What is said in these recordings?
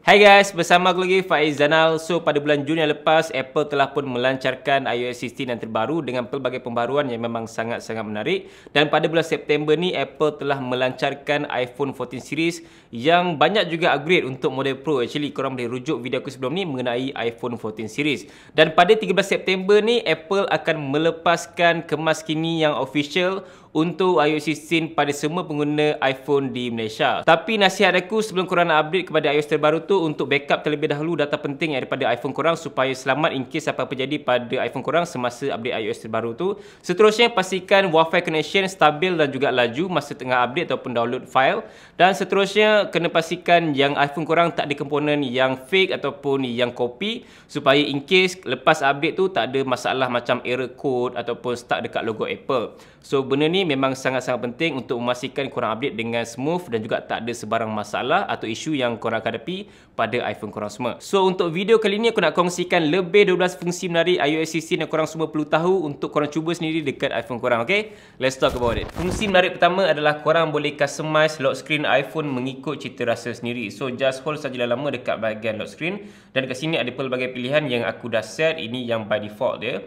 Hai guys, bersama aku lagi Faiz Zanal. So, pada bulan Jun yang lepas, Apple telah pun melancarkan iOS 16 yang terbaru dengan pelbagai pembaruan yang memang sangat-sangat menarik. Dan pada bulan September ni, Apple telah melancarkan iPhone 14 series yang banyak juga upgrade untuk model Pro. Actually, korang boleh rujuk video aku sebelum ni mengenai iPhone 14 series. Dan pada 13 September ni, Apple akan melepaskan kemas kini yang official untuk iOS 16 pada semua pengguna iPhone di Malaysia. Tapi nasihat aku sebelum korang nak update kepada iOS terbaru tu untuk backup terlebih dahulu data penting daripada iPhone korang supaya selamat in case apa-apa jadi pada iPhone korang semasa update iOS terbaru tu. Seterusnya pastikan Wi-Fi connection stabil dan juga laju masa tengah update ataupun download file. Dan seterusnya kena pastikan yang iPhone korang tak ada komponen yang fake ataupun yang copy supaya in case lepas update tu tak ada masalah macam error code ataupun stuck dekat logo Apple. So benda ni memang sangat-sangat penting untuk memastikan korang update dengan smooth dan juga tak ada sebarang masalah atau isu yang korang hadapi pada iPhone korang semua. So untuk video kali ni aku nak kongsikan lebih 12 fungsi menarik iOS 16 yang korang semua perlu tahu untuk korang cuba sendiri dekat iPhone korang. Okay, let's talk about it. Fungsi menarik pertama adalah korang boleh customize lock screen iPhone mengikut cita rasa sendiri. So just hold sajalah lama dekat bahagian lock screen dan kat sini ada pelbagai pilihan yang aku dah set. Ini yang by default dia.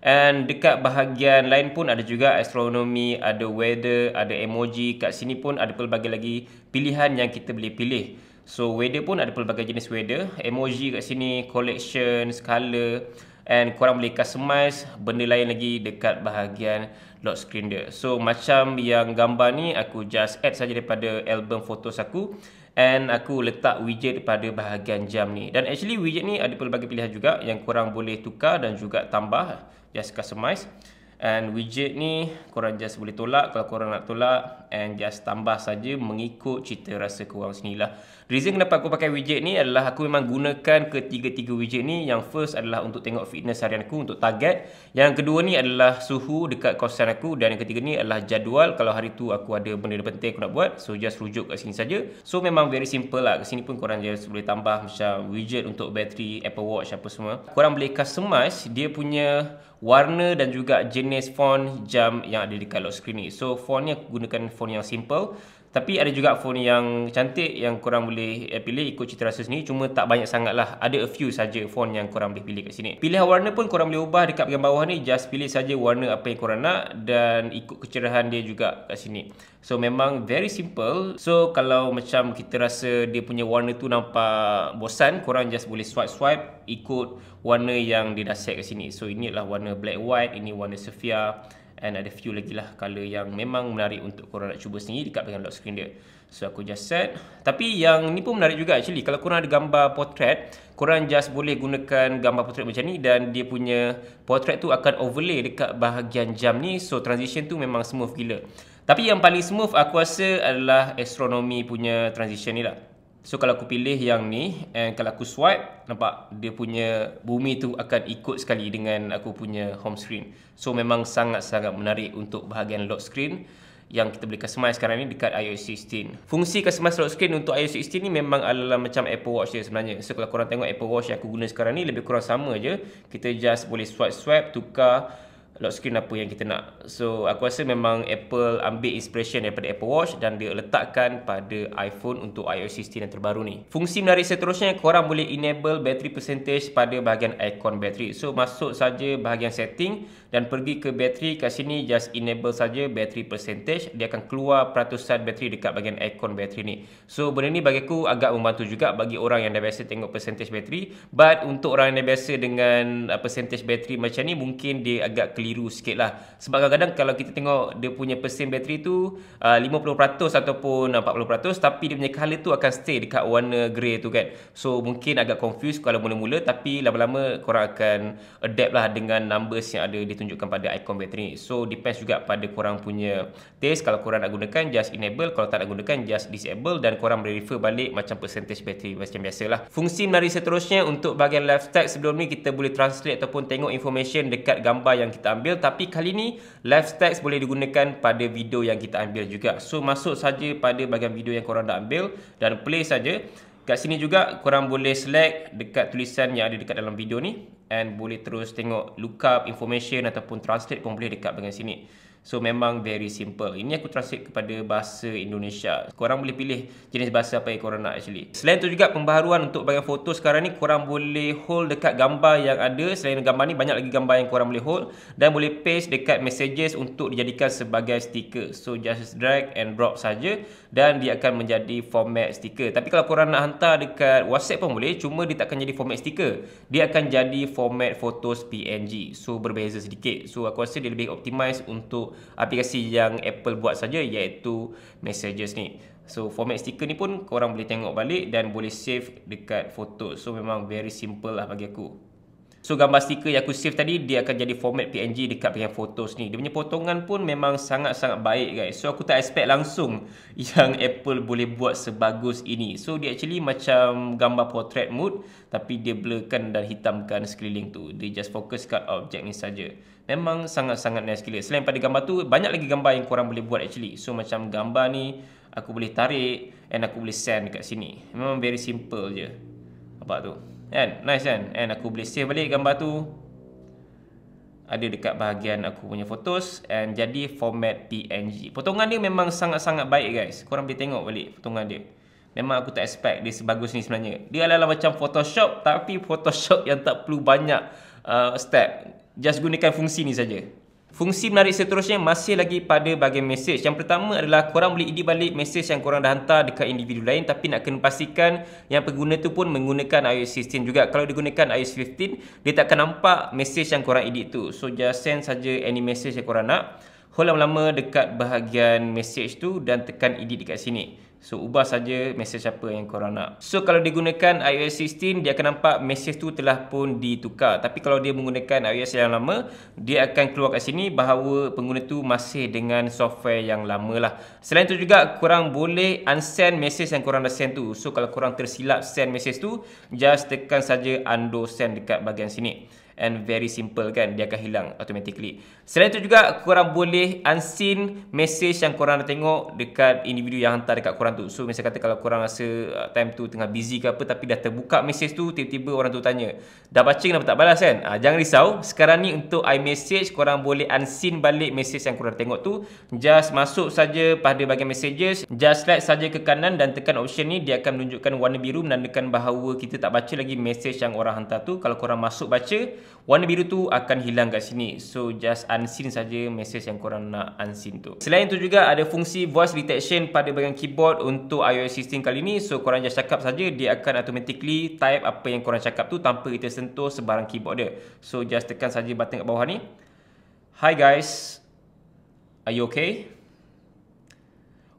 And dekat bahagian lain pun ada juga astronomy, ada weather, ada emoji. Kat sini pun ada pelbagai lagi pilihan yang kita boleh pilih. So weather pun ada pelbagai jenis weather. Emoji kat sini, collections, color. And korang boleh customize benda lain lagi dekat bahagian lock screen dia. So macam yang gambar ni aku just add saja daripada album fotos aku. And aku letak widget pada bahagian jam ni. Dan actually widget ni ada pelbagai pilihan juga yang korang boleh tukar dan juga tambah. Just customize. And widget ni korang just boleh tolak kalau korang nak tolak. And just tambah saja mengikut cita rasa korang sendirilah. Reason kenapa aku pakai widget ni adalah aku memang gunakan ketiga-tiga widget ni. Yang first adalah untuk tengok fitness harian aku, untuk target. Yang kedua ni adalah suhu dekat kawasan aku. Dan yang ketiga ni adalah jadual. Kalau hari tu aku ada benda penting aku nak buat, so just rujuk kat sini saja. So memang very simple lah. Kat sini pun korang just boleh tambah macam widget untuk bateri, Apple Watch apa semua. Korang boleh customize dia punya warna dan juga jenis font jam yang ada dekat lock screen ni. So font ni aku gunakan font yang simple. Tapi ada juga font yang cantik yang korang boleh pilih ikut cita rasa sendiri. Cuma tak banyak sangat lah. Ada a few saja font yang korang boleh pilih kat sini. Pilihan warna pun korang boleh ubah dekat bahagian bawah ni. Just pilih saja warna apa yang korang nak dan ikut kecerahan dia juga kat sini. So memang very simple. So kalau macam kita rasa dia punya warna tu nampak bosan, korang just boleh swipe ikut warna yang dia dah set kat sini. So ini adalah warna black white, ini warna sepia. And ada few lagi lah color yang memang menarik untuk korang nak cuba sendiri dekat bahagian lock screen dia. So aku just set. Tapi yang ni pun menarik juga actually. Kalau korang ada gambar portrait, korang just boleh gunakan gambar portrait macam ni. Dan dia punya portrait tu akan overlay dekat bahagian jam ni. So transition tu memang smooth gila. Tapi yang paling smooth aku rasa adalah astronomy punya transition ni lah. So kalau aku pilih yang ni, and kalau aku swipe, nampak dia punya bumi tu akan ikut sekali dengan aku punya home screen. So memang sangat-sangat menarik untuk bahagian lock screen yang kita boleh customize sekarang ni dekat iOS 16. Fungsi customize lock screen untuk iOS 16 ni memang adalah macam Apple Watch dia sebenarnya. So kalau korang tengok Apple Watch yang aku guna sekarang ni lebih kurang sama je. Kita just boleh swipe tukar lock screen apa yang kita nak. So aku rasa memang Apple ambil inspiration daripada Apple Watch dan dia letakkan pada iPhone untuk iOS 16 yang terbaru ni. Fungsi menarik seterusnya, korang boleh enable battery percentage pada bahagian icon battery. So masuk saja bahagian setting dan pergi ke battery. Kat sini just enable saja battery percentage. Dia akan keluar peratusan battery dekat bahagian icon battery ni. So benda ni bagi aku agak membantu juga bagi orang yang dah biasa tengok percentage battery. But untuk orang yang dah biasa dengan percentage battery macam ni, mungkin dia agak keliru sikit lah. Sebab kadang-kadang kalau kita tengok dia punya persen bateri tu 50% ataupun 40%, tapi dia punya color tu akan stay dekat warna grey tu kan. So mungkin agak confused kalau mula-mula, tapi lama-lama korang akan adapt lah dengan numbers yang ada ditunjukkan pada icon bateri ni. So depends juga pada korang punya taste. Kalau korang nak gunakan just enable, kalau tak nak gunakan just disable, dan korang boleh refer balik macam percentage bateri macam biasalah. Fungsi menarik seterusnya untuk bahagian live text. Sebelum ni kita boleh translate ataupun tengok information dekat gambar yang kita ambil, tapi kali ni live text boleh digunakan pada video yang kita ambil juga. So masuk saja pada bahagian video yang korang dah ambil dan play saja. Kat sini juga korang boleh select dekat tulisan yang ada dekat dalam video ni and boleh terus tengok lookup information ataupun translate pun boleh dekat bahagian sini. So memang very simple. Ini aku translate kepada bahasa Indonesia. Korang boleh pilih jenis bahasa apa yang korang nak actually. Selain tu juga pembaharuan untuk bahagian foto sekarang ni, korang boleh hold dekat gambar yang ada. Selain gambar ni, banyak lagi gambar yang korang boleh hold dan boleh paste dekat messages untuk dijadikan sebagai stiker. So just drag and drop saja dan dia akan menjadi format stiker. Tapi kalau korang nak hantar dekat WhatsApp pun boleh, cuma dia tak akan jadi format stiker. Dia akan jadi format photos PNG. So berbeza sedikit. So aku rasa dia lebih optimize untuk aplikasi yang Apple buat saja, iaitu Messages ni. So format stiker ni pun korang boleh tengok balik dan boleh save dekat foto. So memang very simple lah bagi aku. So gambar stiker yang aku save tadi, dia akan jadi format PNG dekat bahagian photos ni. Dia punya potongan pun memang sangat-sangat baik guys. So aku tak expect langsung yang Apple boleh buat sebagus ini. So dia actually macam gambar portrait mode, tapi dia blurkan dan hitamkan sekeliling tu. Dia just fokus kat objek ni saja. Memang sangat-sangat nice gila. Selain pada gambar tu, banyak lagi gambar yang korang boleh buat actually. So macam gambar ni, aku boleh tarik and aku boleh send dekat sini. Memang very simple je. Nampak tu? Kan? Nice kan? And aku boleh save balik gambar tu. Ada dekat bahagian aku punya photos and jadi format PNG. Potongan dia memang sangat-sangat baik guys. Korang boleh tengok balik potongan dia. Memang aku tak expect dia sebagus ni sebenarnya. Dia adalah macam Photoshop, tapi Photoshop yang tak perlu banyak step. Just gunakan fungsi ni saja. Fungsi menarik seterusnya masih lagi pada bahagian message. Yang pertama adalah korang boleh edit balik message yang korang dah hantar dekat individu lain, tapi nak kena pastikan yang pengguna tu pun menggunakan iOS 16 juga. Kalau digunakan iOS 15, dia tak akan nampak message yang korang edit tu. So just send saja any message yang korang nak. Hold lama-lama dekat bahagian message tu dan tekan edit dekat sini. So ubah saja message apa yang korang nak. So kalau digunakan iOS 16, dia akan nampak message tu telah pun ditukar. Tapi kalau dia menggunakan iOS yang lama, dia akan keluar kat sini bahawa pengguna tu masih dengan software yang lama lah. Selain tu juga korang boleh unsend message yang korang dah send tu. So kalau korang tersilap send message tu, just tekan saja undo send dekat bahagian sini. And very simple kan, dia akan hilang automatically. Selain itu juga korang boleh unseen message yang korang dah tengok dekat individu yang hantar dekat korang tu. So misal kata kalau korang rasa time tu tengah busy ke apa, tapi dah terbuka message tu, tiba-tiba orang tu tanya, dah baca kenapa tak balas kan? Jangan risau, sekarang ni untuk iMessage korang boleh unseen balik message yang korang tengok tu. Just masuk saja pada bahagian messages, just slide saja ke kanan dan tekan option ni, dia akan menunjukkan warna biru menandakan bahawa kita tak baca lagi message yang orang hantar tu. Kalau korang masuk baca, warna biru tu akan hilang kat sini. So just unseen saja message yang korang nak unseen tu. Selain tu juga ada fungsi voice detection pada bahagian keyboard untuk iOS 16 kali ni. So korang just cakap saja, dia akan automatically type apa yang korang cakap tu tanpa kita sentuh sebarang keyboard dia. So just tekan saja button kat bawah ni. Hi guys, are you okay?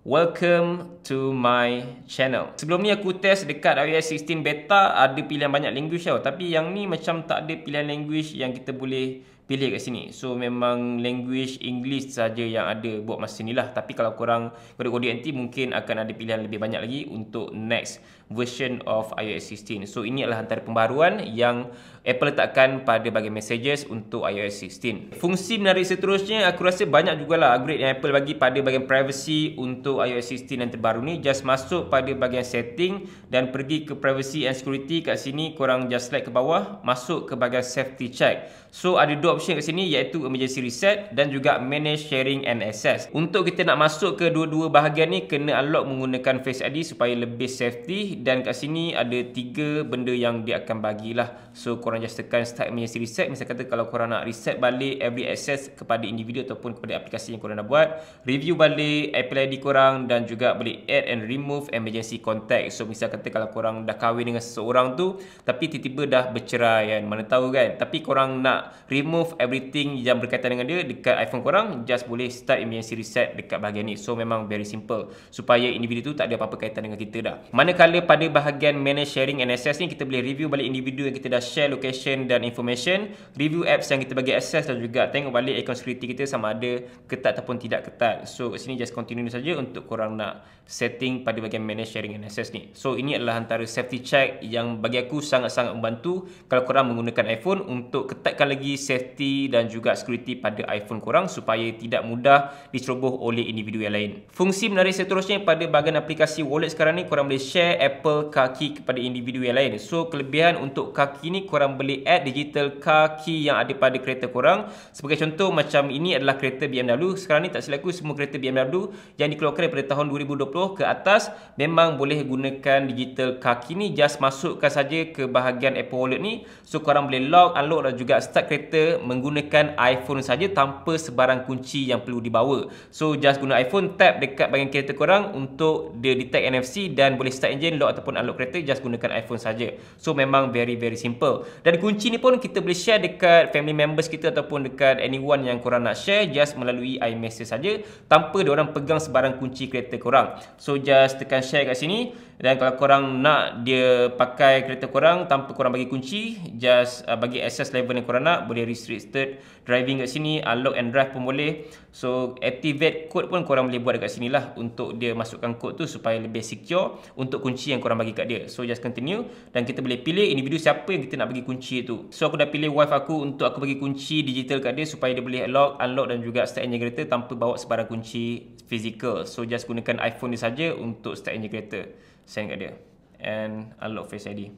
Welcome to my channel. Sebelum ni aku test dekat iOS 16 beta, ada pilihan banyak language tau. Tapi yang ni macam tak ada pilihan language yang kita boleh pilih kat sini. So memang language English saja yang ada buat masa ni lah. Tapi kalau korang kode-kode nanti mungkin akan ada pilihan lebih banyak lagi untuk next version of iOS 16. So ini adalah antara pembaharuan yang Apple letakkan pada bahagian messages untuk iOS 16. Fungsi menarik seterusnya, aku rasa banyak jugalah upgrade yang Apple bagi pada bahagian privacy untuk iOS 16 yang terbaru ni. Just masuk pada bahagian setting dan pergi ke privacy and security. Kat sini korang just slide ke bawah, masuk ke bahagian safety check. So ada dua option kat sini, iaitu emergency reset dan juga manage sharing and access. Untuk kita nak masuk ke dua-dua bahagian ni, kena unlock menggunakan Face ID supaya lebih safety. Dan kat sini ada 3 benda yang dia akan bagilah. So korang just tekan start emergency reset. Misal kata kalau korang nak reset balik every access kepada individu ataupun kepada aplikasi yang korang dah buat, review balik Apple ID korang, dan juga boleh add and remove emergency contact. So misal kata kalau korang dah kahwin dengan seseorang tu, tapi tiba-tiba dah bercerai kan, mana tahu kan, tapi korang nak remove everything yang berkaitan dengan dia dekat iPhone korang, just boleh start emergency reset dekat bahagian ni. So memang very simple supaya individu tu tak ada apa-apa kaitan dengan kita dah. Manakala pada bahagian manage sharing and access ni, kita boleh review balik individu yang kita dah share location dan information, review apps yang kita bagi access, dan juga tengok balik account security kita sama ada ketat ataupun tidak ketat. So kat sini just continue saja untuk korang nak setting pada bahagian manage sharing and access ni. So ini adalah antara safety check yang bagi aku sangat-sangat membantu kalau korang menggunakan iPhone untuk ketatkan lagi safety safety dan juga security pada iPhone korang supaya tidak mudah diceroboh oleh individu yang lain. Fungsi menarik seterusnya pada bahagian aplikasi wallet sekarang ni, korang boleh share Apple Car Key kepada individu yang lain. So kelebihan untuk car key ni, korang boleh add digital car key yang ada pada kereta korang. Sebagai contoh, macam ini adalah kereta BMW. Sekarang ni tak silap aku, semua kereta BMW yang dikeluarkan daripada tahun 2020 ke atas memang boleh gunakan digital car key ni. Just masukkan saja ke bahagian Apple Wallet ni. So korang boleh lock, unlock dan juga start kereta menggunakan iPhone saja tanpa sebarang kunci yang perlu dibawa. So just guna iPhone, tap dekat bahagian kereta korang untuk dia detect NFC dan boleh start engine, lock ataupun unlock kereta, just gunakan iPhone saja. So memang very simple. Dan kunci ni pun kita boleh share dekat family members kita ataupun dekat anyone yang korang nak share, just melalui iMessage saja tanpa diorang pegang sebarang kunci kereta korang. So just tekan share kat sini, dan kalau korang nak dia pakai kereta korang tanpa korang bagi kunci, just bagi access level yang korang nak, boleh restricted driving kat sini, unlock and drive pun boleh. So activate code pun korang boleh buat dekat sini lah untuk dia masukkan kod tu supaya lebih secure untuk kunci yang korang bagi kat dia. So just continue, dan kita boleh pilih individu siapa yang kita nak bagi kunci tu. So aku dah pilih wife aku untuk aku bagi kunci digital kat dia supaya dia boleh lock, unlock dan juga start engine kereta tanpa bawa sebarang kunci physical. So just gunakan iPhone dia saja untuk start engine kereta. Send kat dia and unlock Face ID.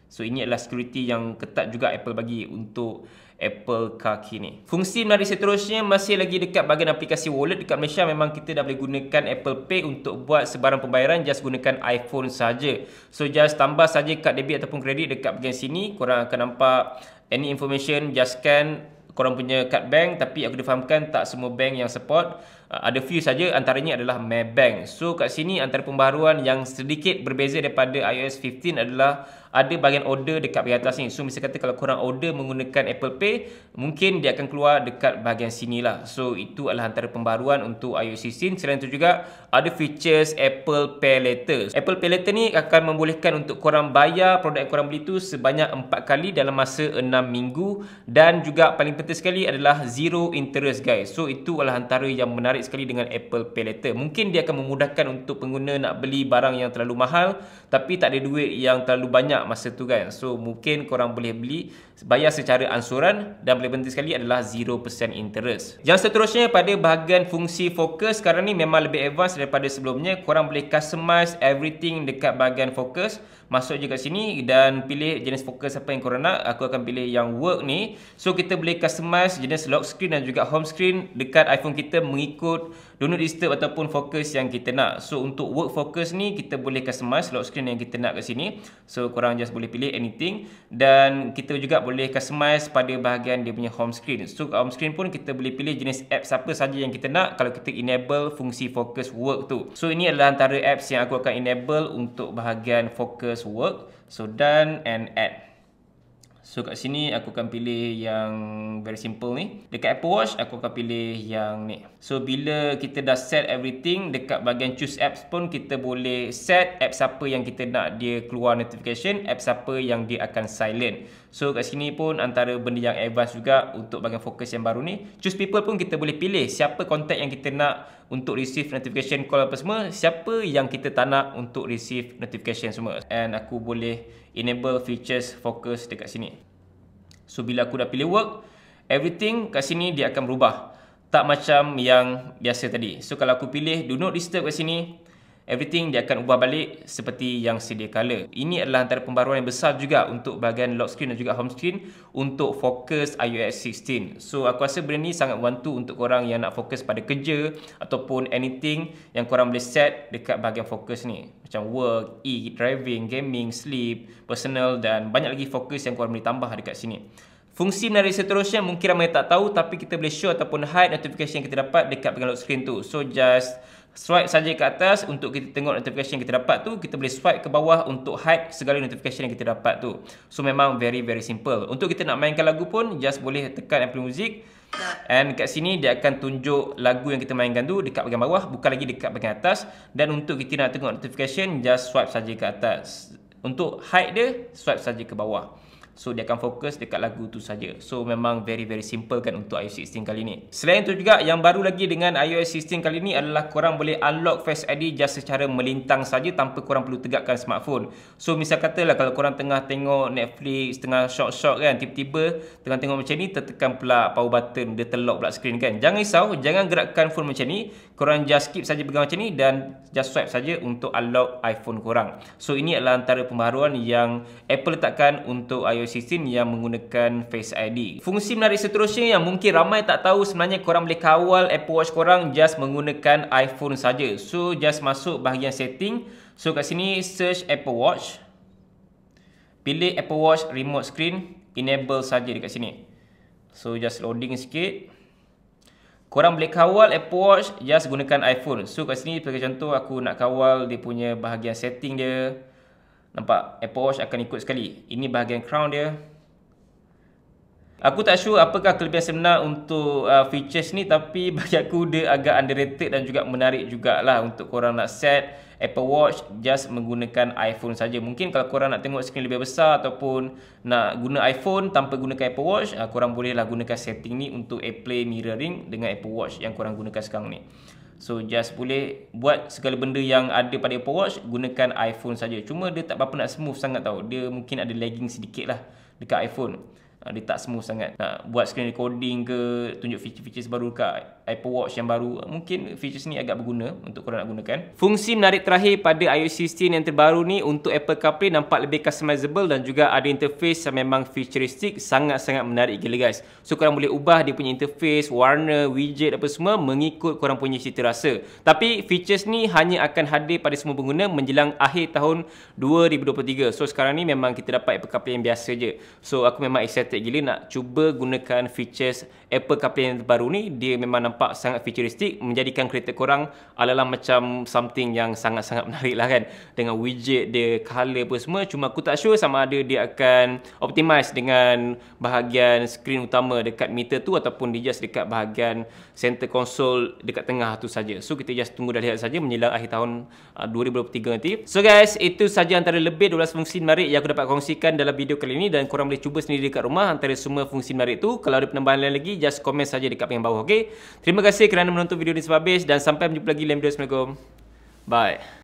So ini adalah security yang ketat juga Apple bagi untuk Apple Car Key ni. Fungsi menarik seterusnya masih lagi dekat bahagian aplikasi wallet. Dekat Malaysia memang kita dah boleh gunakan Apple Pay untuk buat sebarang pembayaran, just gunakan iPhone saja. So just tambah saja kad debit ataupun kredit dekat bahagian sini. Korang akan nampak any information, just scan korang punya kad bank, tapi aku difahamkan tak semua bank yang support. Ada few saja, antaranya adalah Maybank. So kat sini antara pembaharuan yang sedikit berbeza daripada iOS 15 adalah ada bahagian order dekat bahagian atas ni. So misal kata kalau korang order menggunakan Apple Pay, mungkin dia akan keluar dekat bahagian sini lah. So itu adalah antara pembaharuan untuk iOS 16. Selain itu juga ada features Apple Pay Later. Apple Pay Later ni akan membolehkan untuk korang bayar produk yang korang beli tu sebanyak 4 kali dalam masa 6 minggu. Dan juga paling penting sekali adalah zero interest guys. So itu adalah antara yang menarik sekali dengan Apple Pay Later. Mungkin dia akan memudahkan untuk pengguna nak beli barang yang terlalu mahal tapi tak ada duit yang terlalu banyak masa tu kan. So mungkin korang boleh beli, bayar secara ansuran, dan paling penting sekali adalah 0% interest. Yang seterusnya pada bahagian fungsi fokus, sekarang ni memang lebih advance daripada sebelumnya. Korang boleh customize everything dekat bahagian fokus. Masuk je kat sini dan pilih jenis fokus apa yang korang nak. Aku akan pilih yang work ni. So kita boleh customize jenis lock screen dan juga home screen dekat iPhone kita mengikut do not disturb ataupun fokus yang kita nak. So untuk work focus ni kita boleh customize lock screen yang kita nak kat sini. So korang just boleh pilih anything, dan kita juga boleh customize pada bahagian dia punya home screen. So kat home screen pun kita boleh pilih jenis apps apa saja yang kita nak kalau kita enable fungsi focus work tu. So ini adalah antara apps yang aku akan enable untuk bahagian focus work. So done and add. So kat sini aku akan pilih yang very simple ni. Dekat Apple Watch aku akan pilih yang ni. So bila kita dah set everything, dekat bahagian choose apps pun kita boleh set apps apa yang kita nak dia keluar notification, apps apa yang dia akan silent. So kat sini pun antara benda yang advance juga untuk bahagian fokus yang baru ni. Choose people pun kita boleh pilih siapa contact yang kita nak untuk receive notification call apa semua, siapa yang kita tak nak untuk receive notification semua. And aku boleh enable features focus dekat sini. So bila aku dah pilih work, everything kat sini dia akan berubah. Tak macam yang biasa tadi. So kalau aku pilih do not disturb kat sini, everything dia akan ubah balik seperti yang sedia kala. Ini adalah antara pembaruan yang besar juga untuk bahagian lock screen dan juga home screen untuk fokus iOS 16. So aku rasa benda ni sangat membantu untuk korang yang nak fokus pada kerja ataupun anything yang korang boleh set dekat bahagian fokus ni. Macam work, eat, driving, gaming, sleep, personal dan banyak lagi fokus yang korang boleh tambah dekat sini. Fungsi menarik seterusnya mungkin ramai tak tahu, tapi kita boleh show ataupun hide notification yang kita dapat dekat bahagian lock screen tu. So just swipe saja ke atas untuk kita tengok notification yang kita dapat tu. Kita boleh swipe ke bawah untuk hide segala notification yang kita dapat tu. So memang very simple. Untuk kita nak mainkan lagu pun just boleh tekan Apple Music, and kat sini dia akan tunjuk lagu yang kita mainkan tu dekat bahagian bawah, bukan lagi dekat bahagian atas. Dan untuk kita nak tengok notification, just swipe saja ke atas. Untuk hide dia, swipe saja ke bawah. So dia akan fokus dekat lagu tu saja. So memang very simple kan untuk iOS 16 kali ni. Selain itu juga yang baru lagi dengan iOS 16 kali ni adalah korang boleh unlock Face ID just secara melintang saja tanpa korang perlu tegakkan smartphone. So misal katalah kalau korang tengah tengok Netflix, tengah short kan, tiba-tiba tengah tengok macam ni tertekan pula power button, dia terlock pula screen kan. Jangan risau, jangan gerakkan phone macam ni. Korang just keep saja pegang macam ni dan just swipe saja untuk unlock iPhone korang. So ini adalah antara pembaharuan yang Apple letakkan untuk iOS 16 yang menggunakan Face ID. Fungsi menarik seterusnya yang mungkin ramai tak tahu, sebenarnya korang boleh kawal Apple Watch korang just menggunakan iPhone saja. So just masuk bahagian setting. So kat sini search Apple Watch. Pilih Apple Watch remote screen, enable saja dekat sini. So just loading sikit. Korang boleh kawal Apple Watch just gunakan iPhone. So kat sini sebagai contoh aku nak kawal dia punya bahagian setting dia. Nampak Apple Watch akan ikut sekali. Ini bahagian crown dia. Aku tak sure apakah kelebihan sebenar untuk features ni, tapi bagi aku dia agak underrated dan juga menarik jugalah untuk korang nak set Apple Watch just menggunakan iPhone saja. Mungkin kalau korang nak tengok skrin lebih besar ataupun nak guna iPhone tanpa gunakan Apple Watch, korang bolehlah gunakan setting ni untuk AirPlay mirroring dengan Apple Watch yang korang gunakan sekarang ni. So just boleh buat segala benda yang ada pada Apple Watch gunakan iPhone saja. Cuma dia tak berapa nak smooth sangat tau. Dia mungkin ada lagging sedikit lah dekat iPhone. Dia tak smooth sangat. Nak buat screen recording ke, tunjuk feature-features baru kat Apple Watch yang baru, mungkin features ni agak berguna untuk korang nak gunakan. Fungsi menarik terakhir pada iOS 16 yang terbaru ni untuk Apple CarPlay nampak lebih customizable dan juga ada interface yang memang futuristic, sangat-sangat menarik gila guys. So korang boleh ubah dia punya interface, warna, widget apa semua mengikut korang punya cita rasa. Tapi features ni hanya akan hadir pada semua pengguna menjelang akhir tahun 2023. So sekarang ni memang kita dapat Apple CarPlay yang biasa je. So aku memang excited gila nak cuba gunakan features Apple CarPlay yang terbaru ni. Dia memang nampak sangat futuristic, menjadikan kereta korang adalah macam something yang sangat-sangat menarik lah kan, dengan widget dia, color apa semua. Cuma aku tak sure sama ada dia akan optimize dengan bahagian skrin utama dekat meter tu ataupun dia just dekat bahagian center console dekat tengah tu saja. So kita just tunggu dan lihat saja menjelang akhir tahun 2023 nanti. So guys, itu saja antara lebih 12 fungsi menarik yang aku dapat kongsikan dalam video kali ini dan korang boleh cuba sendiri dekat rumah antara semua fungsi menarik tu. Kalau ada penambahan lain lagi, just komen saja dekat bahagian bawah, okey? Terima kasih kerana menonton video ini sampai habis dan sampai berjumpa lagi dalam video. Assalamualaikum. Bye.